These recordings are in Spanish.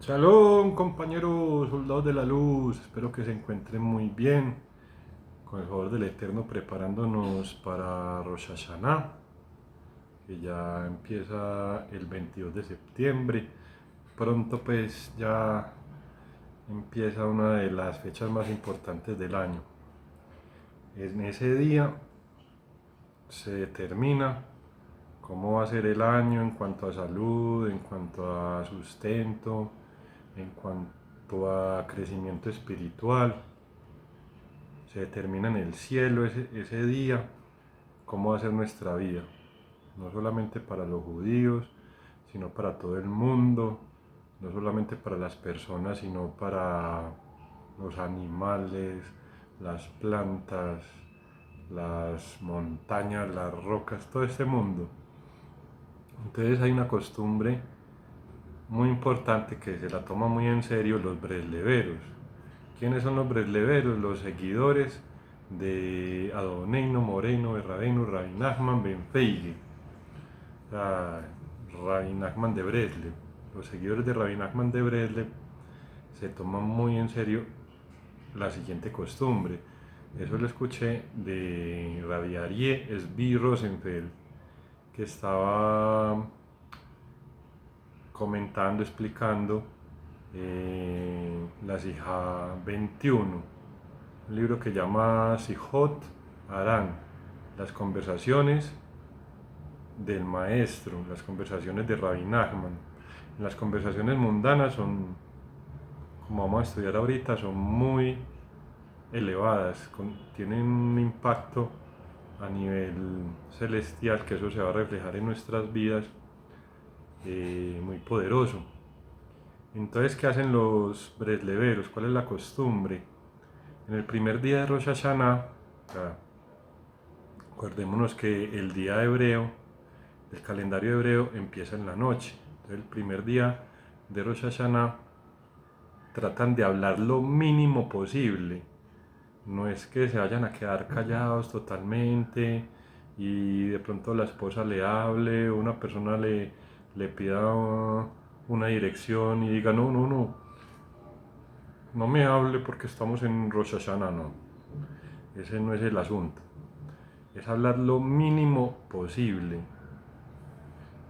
Shalom, compañeros soldados de la luz. Espero que se encuentren muy bien. Con el favor del Eterno, preparándonos para Rosh Hashanah, que ya empieza el 22 de septiembre. Pronto, pues, ya empieza una de las fechas más importantes del año. En ese día se determina cómo va a ser el año en cuanto a salud, en cuanto a sustento, en cuanto a crecimiento espiritual. Se determina en el cielo ese día cómo va a ser nuestra vida, no solamente para los judíos, sino para todo el mundo, no solamente para las personas, sino para los animales, las plantas, las montañas, las rocas, todo este mundo. Entonces hay una costumbre muy importante que se la toma muy en serio los bresleveros. ¿Quiénes son los bresleveros? Los seguidores de Adoneino, Moreno, Berrabeinu, Rabbi Nachman, Ben Feige, Rabbi Nachman de Breslev. Los seguidores de Rabbi Nachman de Breslev se toman muy en serio la siguiente costumbre. Eso lo escuché de Rabbi Aryeh Esbi Rosenfeld, que estaba comentando, explicando la Sijá 21, un libro que llama Sijot Aran, las conversaciones del maestro, las conversaciones de Rabbi Nachman. Las conversaciones mundanas son, como vamos a estudiar ahorita, son muy elevadas, tienen un impacto a nivel celestial, que eso se va a reflejar en nuestras vidas, muy poderoso. Entonces, ¿qué hacen los bresleveros? ¿Cuál es la costumbre? En el primer día de Rosh Hashanah, acordémonos que el día hebreo, el calendario hebreo empieza en la noche. Entonces, el primer día de Rosh Hashanah tratan de hablar lo mínimo posible. No es que se vayan a quedar callados totalmente y de pronto la esposa le hable, o una persona le pida una dirección y diga, no, no, no, no me hable porque estamos en Rosh Hashanah, no. Ese no es el asunto. Es hablar lo mínimo posible.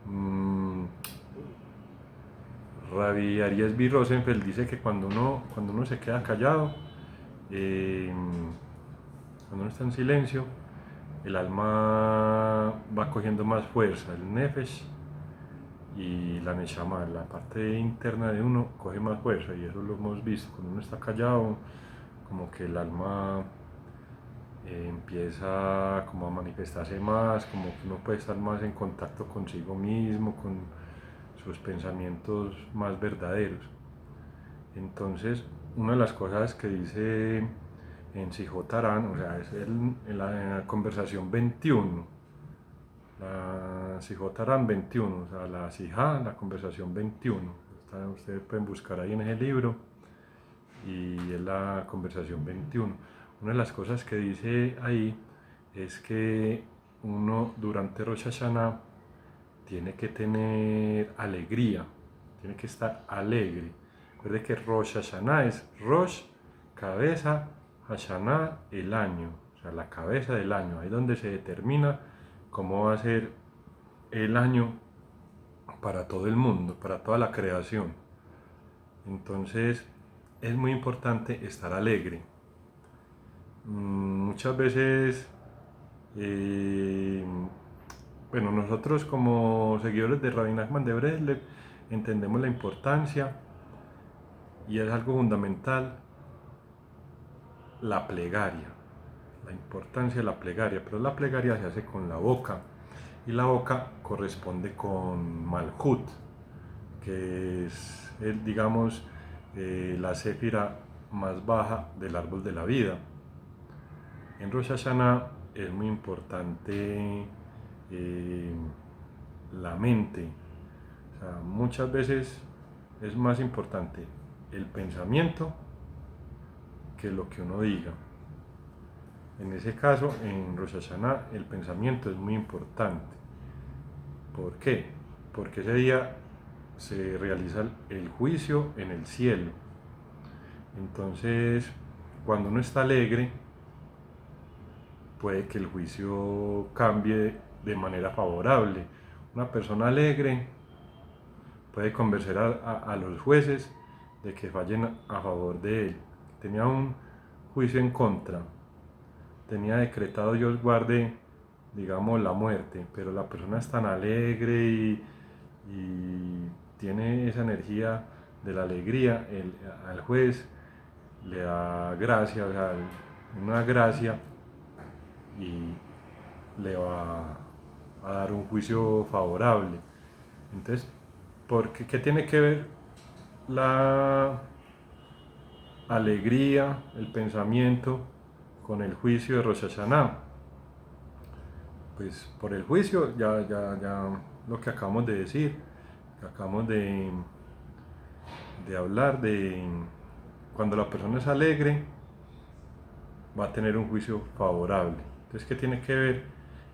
Mm, Rabbi Aries B. Rosenfeld dice que cuando uno se queda callado, eh, cuando uno está en silencio, el alma va cogiendo más fuerza, el nefesh y la neshama, la parte interna de uno coge más fuerza, y eso lo hemos visto. Cuando uno está callado, como que el alma empieza como a manifestarse más, como que uno puede estar más en contacto consigo mismo, con sus pensamientos más verdaderos. Entonces, una de las cosas que dice en Sijotarán, o sea, es en la conversación 21, la Sijotarán 21, o sea, la Sijá, la conversación 21. Ustedes pueden buscar ahí en ese libro y es la conversación 21. Una de las cosas que dice ahí es que uno durante Rosh Hashanah tiene que tener alegría, tiene que estar alegre. Recuerde que Rosh Hashanah es Rosh, cabeza, Hashanah, el año, o sea, la cabeza del año, ahí donde se determina cómo va a ser el año para todo el mundo, para toda la creación. Entonces, es muy importante estar alegre. Muchas veces, eh, bueno, nosotros como seguidores de Rabbi Nachman de Breslev entendemos la importancia, y es algo fundamental, la plegaria, la importancia de la plegaria, pero la plegaria se hace con la boca, y la boca corresponde con Malhut, que es, digamos, la séfira más baja del árbol de la vida. En Rosh Hashanah es muy importante eh, la mente. O sea, muchas veces es más importante el pensamiento que lo que uno diga. En ese caso, en Rosh Hashanah, el pensamiento es muy importante. ¿Por qué? Porque ese día se realiza el juicio en el cielo. Entonces, cuando uno está alegre, puede que el juicio cambie de manera favorable. Una persona alegre puede convencer a los jueces de que fallen a favor de él. Tenía un juicio en contra, tenía decretado Dios guarde, digamos, la muerte, pero la persona es tan alegre y tiene esa energía de la alegría, al juez le da gracia, o sea, una gracia, y le va a dar un juicio favorable. Entonces, ¿qué tiene que ver la alegría, el pensamiento con el juicio de Rosh Hashanah? Pues por el juicio, ya lo que acabamos de decir, que acabamos de hablar de cuando la persona es alegre, va a tener un juicio favorable. Entonces, ¿qué tiene que ver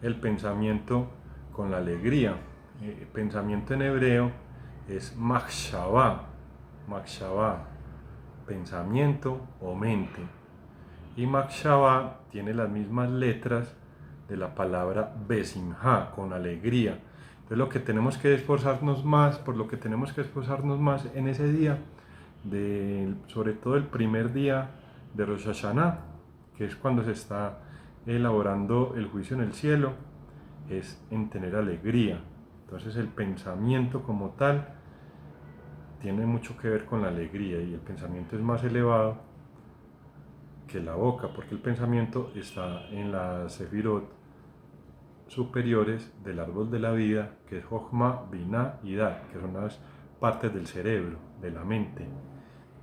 el pensamiento con la alegría? El pensamiento en hebreo es machshavá, pensamiento o mente. Y machshavá tiene las mismas letras de la palabra besimha, con alegría. Entonces, lo que tenemos que esforzarnos más, por lo que tenemos que esforzarnos más en ese día, sobre todo el primer día de Rosh Hashanah, que es cuando se está elaborando el juicio en el cielo, es en tener alegría. Entonces, el pensamiento como tal tiene mucho que ver con la alegría, y el pensamiento es más elevado que la boca, porque el pensamiento está en las sefirot superiores del árbol de la vida, que es Jochma, Binah y Dat, que son las partes del cerebro, de la mente.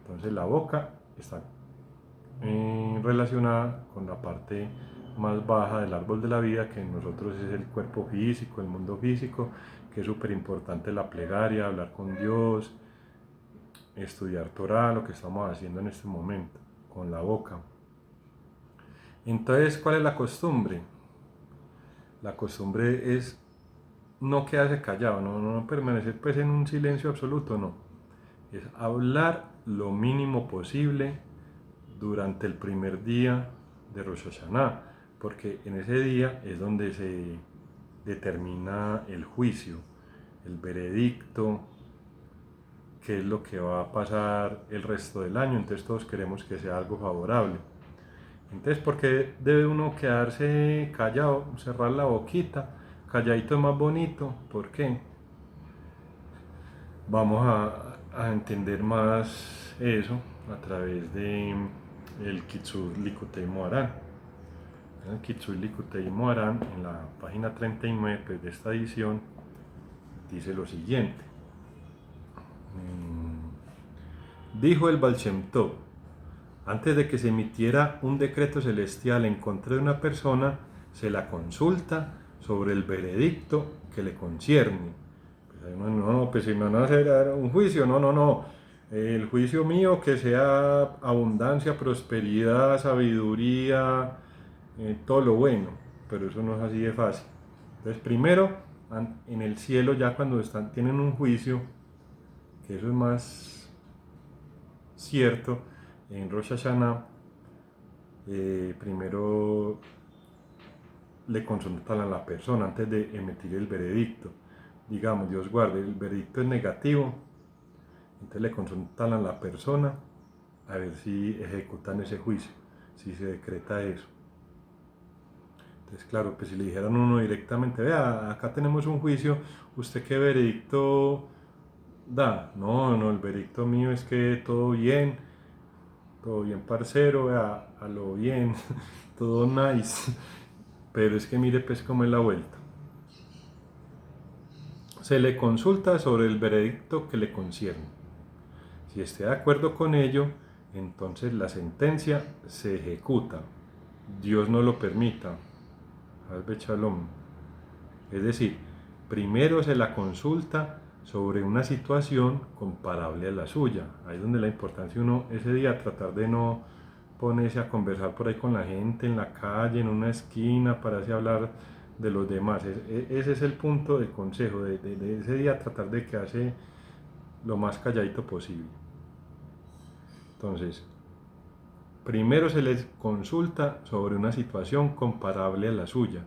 Entonces la boca está relacionada con la parte más baja del árbol de la vida, que en nosotros es el cuerpo físico, el mundo físico, que es súper importante la plegaria, hablar con Dios, estudiar Torah, lo que estamos haciendo en este momento, con la boca. Entonces, ¿cuál es la costumbre? La costumbre es no quedarse callado, no permanecer pues en un silencio absoluto, no. Es hablar lo mínimo posible durante el primer día de Rosh Hashanah, porque en ese día es donde se determina el juicio, el veredicto, qué es lo que va a pasar el resto del año. Entonces todos queremos que sea algo favorable. Entonces, ¿por qué debe uno quedarse callado, cerrar la boquita? Calladito es más bonito. ¿Por qué? Vamos a entender más eso a través de el Kitsur Likutei Moharan. El Kitsur Likutei Moharan, en la página 39 pues, de esta edición, dice lo siguiente. Dijo el Baal Shem Tov: antes de que se emitiera un decreto celestial en contra de una persona, se la consulta sobre el veredicto que le concierne. Pues pues si me van a hacer un juicio, no. El juicio mío que sea abundancia, prosperidad, sabiduría, todo lo bueno. Pero eso no es así de fácil. Entonces, primero, en el cielo, ya cuando tienen un juicio, que eso es más cierto, en Rosh Hashanah, primero le consultan a la persona antes de emitir el veredicto. Digamos, Dios guarde, el veredicto es negativo, entonces le consultan a la persona a ver si ejecutan ese juicio, si se decreta eso. Entonces, claro, pues si le dijeran a uno directamente, vea, acá tenemos un juicio, ¿usted qué veredicto da? No, el veredicto mío es que todo bien, parcero, vea, a lo bien, todo nice. Pero es que mire pues cómo es la vuelta. Se le consulta sobre el veredicto que le concierne. Si esté de acuerdo con ello, entonces la sentencia se ejecuta. Dios no lo permita. Hazbe Shalom. Es decir, primero se la consulta sobre una situación comparable a la suya. Ahí es donde la importancia uno ese día tratar de no ponerse a conversar por ahí con la gente en la calle, en una esquina, para así hablar de los demás. Ese es el punto del consejo, de ese día tratar de quedarse lo más calladito posible. Entonces, primero se les consulta sobre una situación comparable a la suya,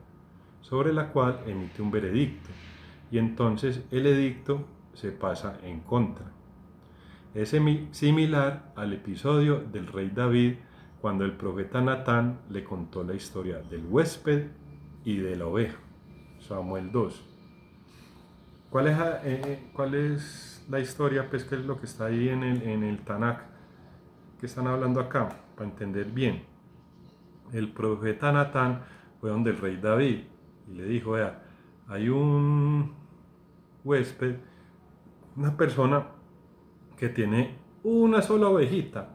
sobre la cual emite un veredicto, y entonces el edicto se pasa en contra. Es similar al episodio del rey David cuando el profeta Natán le contó la historia del huésped y de la oveja. Samuel 2. ¿Cuál es la historia? Pues qué es lo que está ahí en el Tanakh que están hablando acá, para entender bien. El profeta Natán fue donde el rey David y le dijo, vea, hay un huésped, una persona que tiene una sola ovejita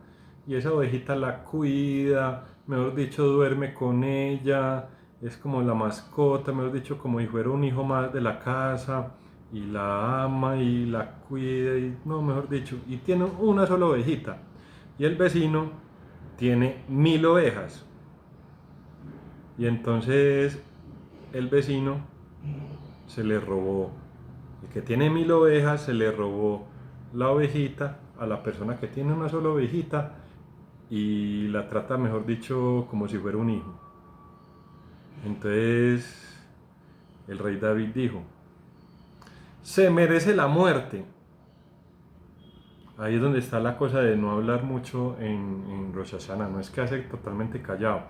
y esa ovejita la cuida, mejor dicho, duerme con ella, es como la mascota, mejor dicho, como si fuera un hijo más de la casa y la ama y la cuida y no, mejor dicho, y tiene una sola ovejita y el vecino tiene 1000 ovejas y entonces el vecino se le robó, el que tiene 1000 ovejas se le robó la ovejita a la persona que tiene una sola ovejita y la trata, mejor dicho, como si fuera un hijo. Entonces el rey David dijo, se merece la muerte. Ahí es donde está la cosa de no hablar mucho en Rosh Hashanah, no es que hace totalmente callado.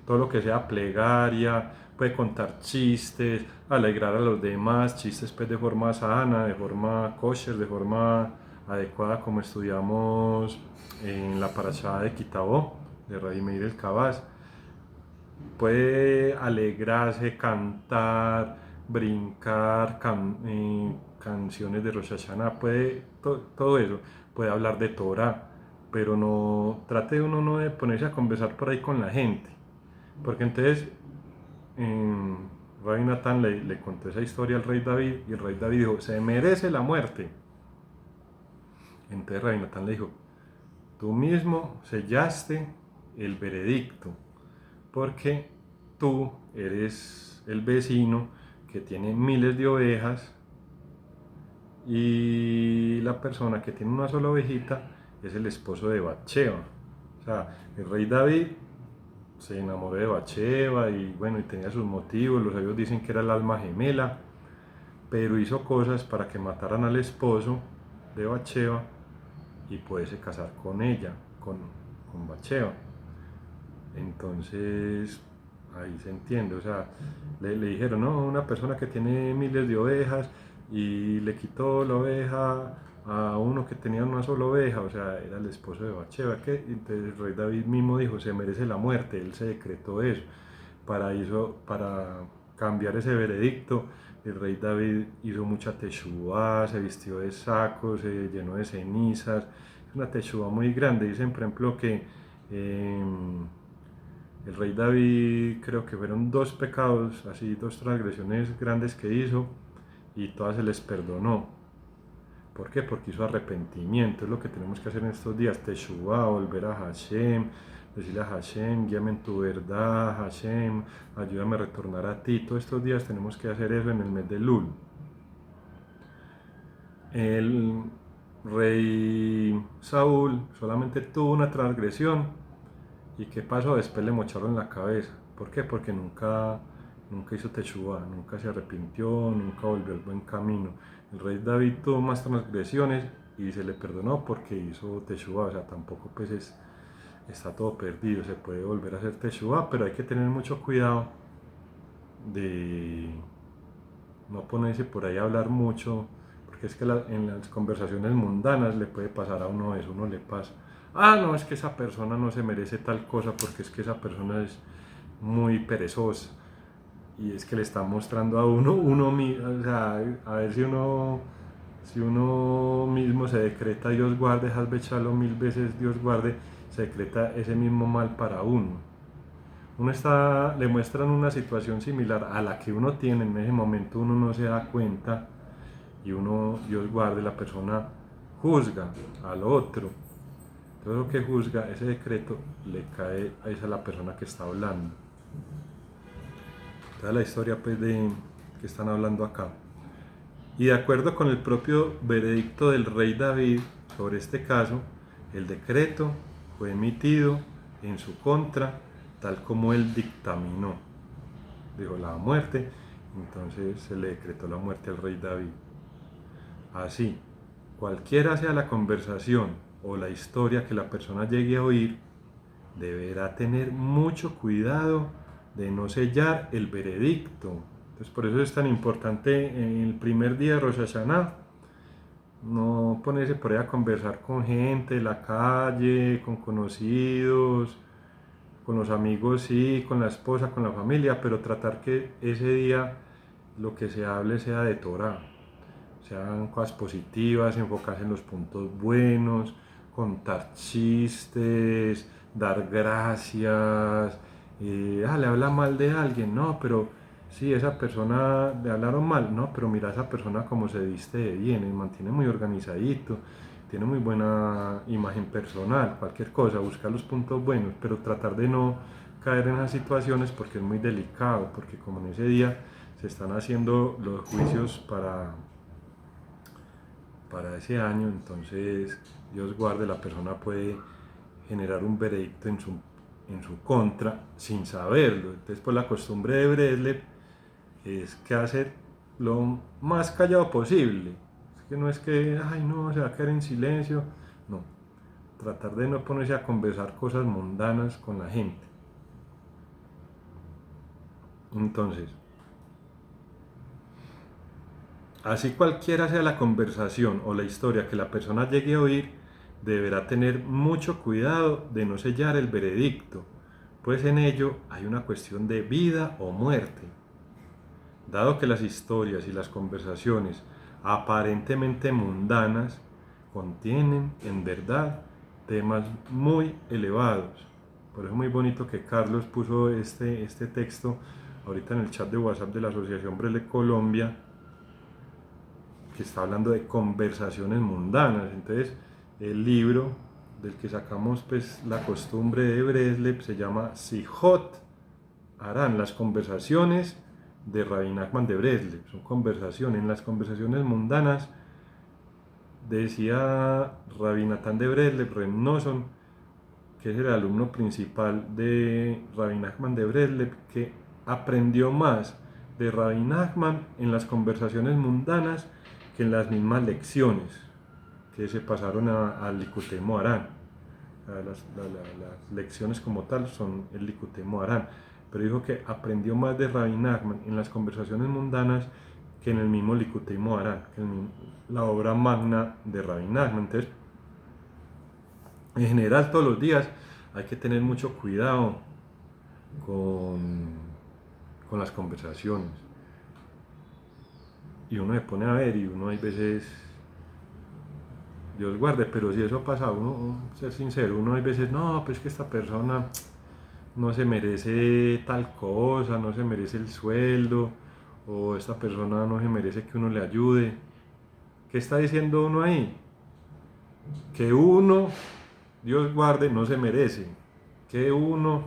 Todo lo que sea plegaria, puede contar chistes, alegrar a los demás, chistes pues de forma sana, de forma kosher, de forma adecuada como estudiamos en la parashá de Kitabó, de Rabbi Meir el Kabaz. Puede alegrarse, cantar, brincar, canciones de Rosh Hashanah, puede todo eso, puede hablar de Torah, pero no trate uno no de ponerse a conversar por ahí con la gente, porque entonces Rabbi Natán le contó esa historia al rey David y el rey David dijo, se merece la muerte. Entonces Rabbi Natán le dijo, tú mismo sellaste el veredicto, porque tú eres el vecino que tiene miles de ovejas y la persona que tiene una sola ovejita es el esposo de Bathsheba. O sea, el rey David se enamoró de Bathsheba y bueno, y tenía sus motivos, los sabios dicen que era el alma gemela, pero hizo cosas para que mataran al esposo de Bathsheba y pudiese casar con ella, con Bathsheba. Entonces, ahí se entiende, o sea, le dijeron, no, una persona que tiene miles de ovejas y le quitó la oveja a uno que tenía una sola oveja, o sea, era el esposo de Bathsheba, que entonces el rey David mismo dijo, se merece la muerte, él se decretó eso, para cambiar ese veredicto, el rey David hizo mucha teshuvá, se vistió de saco, se llenó de cenizas, es una teshuvá muy grande, dicen por ejemplo que el rey David creo que fueron 2 pecados, así 2 transgresiones grandes que hizo y todas se les perdonó. ¿Por qué? Porque hizo arrepentimiento, es lo que tenemos que hacer en estos días, Teshuvah, volver a Hashem, decirle a Hashem, guíame en tu verdad, Hashem, ayúdame a retornar a ti. Todos estos días tenemos que hacer eso en el mes de Lul. El rey Saúl solamente tuvo una transgresión. ¿Y qué pasó? Después le mocharon la cabeza. ¿Por qué? Porque nunca hizo teshuvá, nunca se arrepintió, nunca volvió al buen camino. El rey David tuvo más transgresiones y se le perdonó porque hizo teshuvá, o sea, tampoco pues está todo perdido, se puede volver a hacer teshuvá, pero hay que tener mucho cuidado de no ponerse por ahí a hablar mucho, porque es que en las conversaciones mundanas le puede pasar a uno eso, uno le pasa, ah, no, es que esa persona no se merece tal cosa porque es que esa persona es muy perezosa y es que le está mostrando a uno mismo, o sea, a ver si uno mismo se decreta Dios guarde, Hasbechalo 1000 veces Dios guarde, se decreta ese mismo mal para uno. Le muestran una situación similar a la que uno tiene en ese momento, uno no se da cuenta y Dios guarde, la persona juzga al otro. Todo lo que juzga, ese decreto, le cae a esa la persona que está hablando. Toda la historia pues de que están hablando acá. Y de acuerdo con el propio veredicto del rey David sobre este caso, el decreto fue emitido en su contra, tal como él dictaminó. Dijo la muerte, entonces se le decretó la muerte al rey David. Así, cualquiera sea la conversación o la historia que la persona llegue a oír, deberá tener mucho cuidado de no sellar el veredicto. Entonces, por eso es tan importante en el primer día de Rosh Hashanah no ponerse por ahí a conversar con gente de la calle, con conocidos, con los amigos, sí, con la esposa, con la familia, pero tratar que ese día lo que se hable sea de Torah, sean cosas positivas, enfocarse en los puntos buenos, contar chistes, dar gracias. Le habla mal de alguien, no, pero sí, esa persona le hablaron mal, no, pero mira esa persona como se viste de bien, y mantiene muy organizadito, tiene muy buena imagen personal, cualquier cosa, buscar los puntos buenos, pero tratar de no caer en esas situaciones porque es muy delicado, porque como en ese día se están haciendo los juicios para ese año, entonces Dios guarde, la persona puede generar un veredicto en su contra sin saberlo. Entonces, pues la costumbre de Breslev es que hacer lo más callado posible. Es que no es que, ay no, se va a quedar en silencio. No, tratar de no ponerse a conversar cosas mundanas con la gente. Entonces, así cualquiera sea la conversación o la historia que la persona llegue a oír, deberá tener mucho cuidado de no sellar el veredicto, pues en ello hay una cuestión de vida o muerte. Dado que las historias y las conversaciones aparentemente mundanas contienen en verdad temas muy elevados. Por eso es muy bonito que Carlos puso este texto ahorita en el chat de WhatsApp de la Asociación Brele Colombia, que está hablando de conversaciones mundanas. Entonces, el libro del que sacamos pues la costumbre de Breslev se llama Sijot Harán, las conversaciones de Rabbi Nachman de Breslev. Son conversaciones, en las conversaciones mundanas, decía Rabbi Natán de Breslev, Reb Nosson, que es el alumno principal de Rabbi Nachman de Breslev, que aprendió más de Rabbi Nachman en las conversaciones mundanas que en las mismas lecciones que se pasaron al Likutei Moharan. Las lecciones como tal son el Likutei Moharan, pero dijo que aprendió más de Rabbi Nachman en las conversaciones mundanas que en el mismo Likutei Moharan, que en la obra magna de Rabbi Nachman. Entonces, en general, todos los días hay que tener mucho cuidado con las conversaciones. Y uno se pone a ver y uno hay veces, Dios guarde, pero si eso pasa, uno, ser sincero, uno hay veces, no, pues que esta persona no se merece tal cosa, no se merece el sueldo, o esta persona no se merece que uno le ayude. ¿Qué está diciendo uno ahí? Que uno, Dios guarde, no se merece. Que uno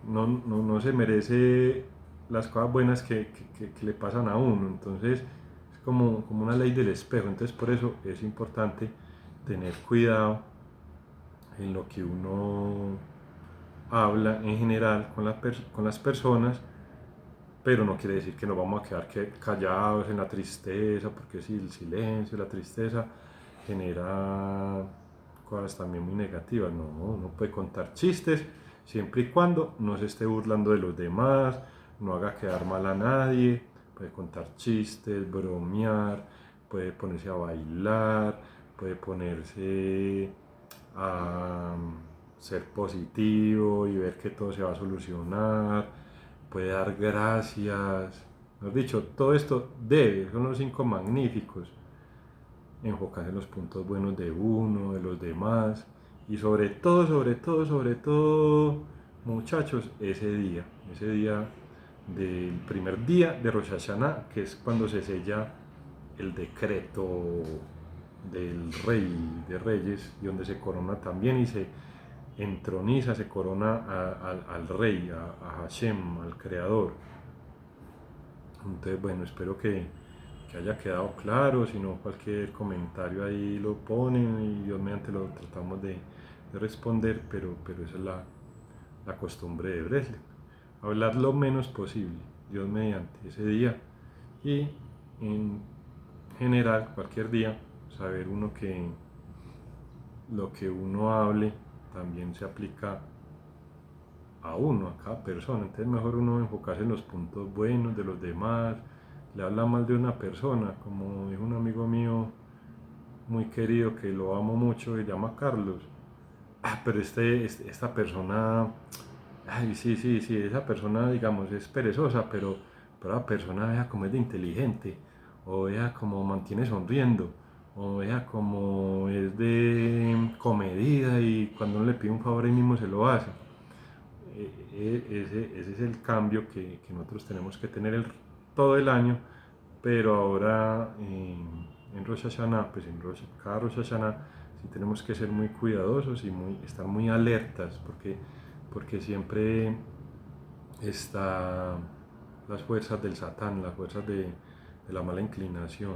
no se merece las cosas buenas que le pasan a uno. Entonces es como una ley del espejo. Entonces por eso es importante tener cuidado en lo que uno habla en general con las personas, pero no quiere decir que nos vamos a quedar callados en la tristeza, porque si el silencio, la tristeza genera cosas también muy negativas. No, uno puede contar chistes siempre y cuando no se esté burlando de los demás, no haga quedar mal a nadie, puede contar chistes, bromear, puede ponerse a bailar, puede ponerse a ser positivo y ver que todo se va a solucionar, puede dar gracias. Mejor dicho, todo esto son los 5 magníficos. Enfocarse en los puntos buenos de uno, de los demás y sobre todo, muchachos, ese día del primer día de Rosh Hashanah, que es cuando se sella el decreto del rey de reyes, y donde se corona también y se entroniza, se corona al rey, a Hashem, al creador. Entonces, bueno, espero que que haya quedado claro, si no cualquier comentario ahí lo ponen y Dios mediante lo tratamos de responder, pero esa es la costumbre de Breslev. Hablar lo menos posible, Dios mediante ese día, y en general cualquier día saber uno que lo que uno hable también se aplica a uno, a cada persona. Entonces mejor uno enfocarse en los puntos buenos de los demás. Le habla mal de una persona, como dijo un amigo mío muy querido que lo amo mucho, se llama Carlos. Pero esta persona, ay, sí, esa persona, digamos, es perezosa, pero la persona vea como es de inteligente, o vea como mantiene sonriendo, o vea como es de comedida y cuando uno le pide un favor ahí mismo se lo hace. Ese es el cambio que nosotros tenemos que tener todo el año, pero ahora en Rosh Hashanah, pues cada Rosh Hashanah sí tenemos que ser muy cuidadosos y estar muy alertas, porque siempre está las fuerzas del Satán, las fuerzas de la mala inclinación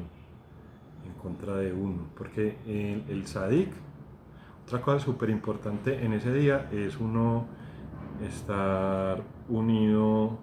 en contra de uno, porque el Sadik, otra cosa súper importante en ese día es uno estar unido